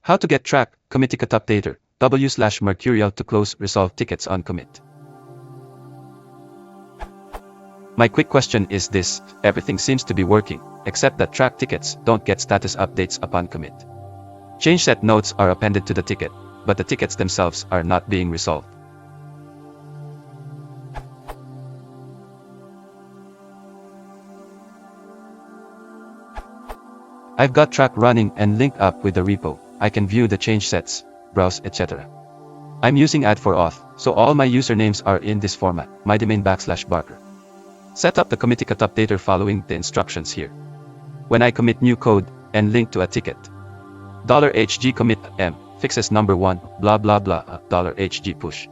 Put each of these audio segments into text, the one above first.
How to get Trac, CommitTicketUpdater, W/Mercurial to close resolve tickets on commit. My quick question is this: everything seems to be working, except that Trac tickets don't get status updates upon commit. Change set notes are appended to the ticket, but the tickets themselves are not being resolved. I've got Trac running and linked up with the repo. I can view the change sets, browse, etc. I'm using add for auth, so all my usernames are in this format, mydomain/barker. Set up the CommitTicketUpdater following the instructions here. When I commit new code and link to a ticket, $HG commit m fixes number 1, blah blah blah, $HG push.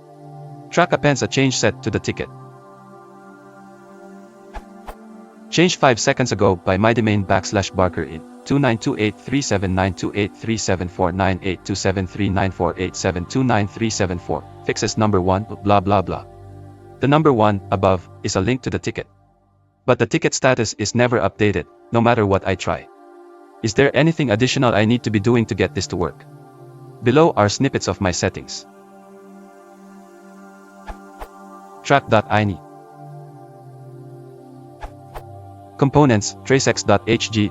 Trac appends a change set to the ticket. Changed 5 seconds ago by mydomain/barker in 29283792837498273948729374 fixes number 1, blah blah blah. The number 1 above is a link to the ticket. But the ticket status is never updated, no matter what I try. Is there anything additional I need to be doing to get this to work? Below are snippets of my settings. Trac.ini. Components, tracex.hg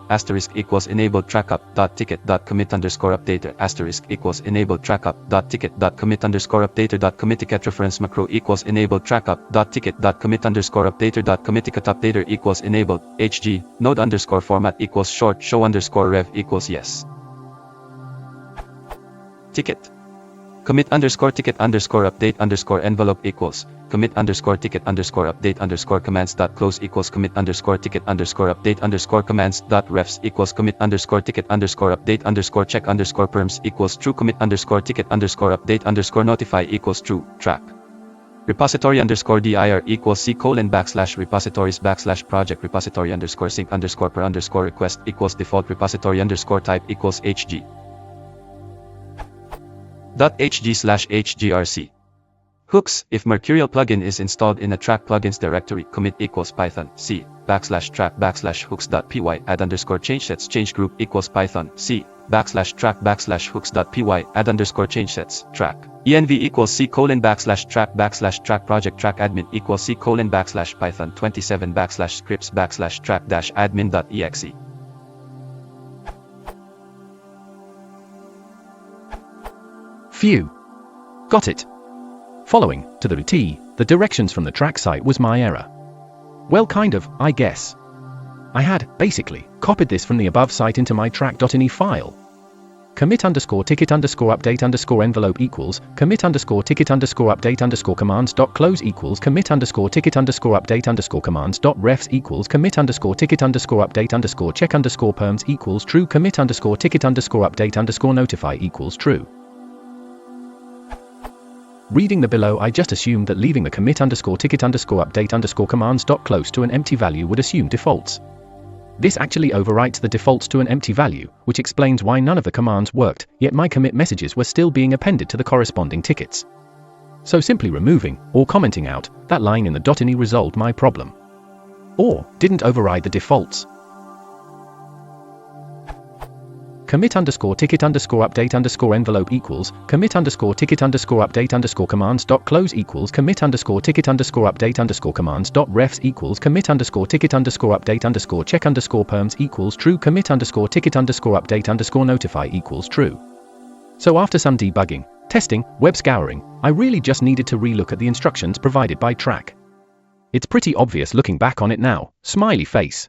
*= enabled tracup.ticket.commit_updater * enabled tracup.ticket.commit_updater.commitTicket reference macro = enabled tracup.ticket.commit_updater.commitTicketUpdater = enabled hg node_format = short show_rev = yes. Ticket commit_ticket_update_envelope = commit_ticket_update_commands.close = commit_ticket_update_commands.refs = commit_ticket_update_check_perms = true commit_ticket_update_notify = true. Trac repository_dir = c:\repositories\project repository_sync_per_request default repository_type = hg. .hg/hgrc. Hooks. If Mercurial plugin is installed in a Trac plugins directory, commit = python c /trac/hooks.py add_changesets change group = python c /trac/hooks.py add_changesets trac env = c:\trac/trac project trac admin = c:\python 27 /scripts/trac-admin.exe. Phew. Got it. Following, to the T, the directions from the Trac site was my error. Well, kind of, I guess. I had, basically, copied this from the above site into my trac.ini file. Commit_ticket_update_envelope = commit_ticket_update_commands.close = commit_ticket_update_commands.refs = commit_ticket_update_check_perms = true commit_ticket_update_notify = true. Reading the below, I just assumed that leaving the commit_ticket_update_commands.close to an empty value would assume defaults. This actually overwrites the defaults to an empty value, which explains why none of the commands worked, yet my commit messages were still being appended to the corresponding tickets. So simply removing, or commenting out, that line in the .ini resolved my problem. Or, didn't override the defaults. Commit_ticket_update_envelope = commit_ticket_update_commands.close = commit_ticket_update_commands.refs = commit_ticket_update_check_perms = true commit_ticket_update_notify = true. So after some debugging, testing, web scouring, I really just needed to relook at the instructions provided by Trac. It's pretty obvious looking back on it now, smiley face.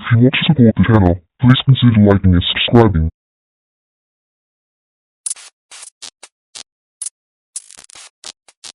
If you want to support the channel, please consider liking and subscribing.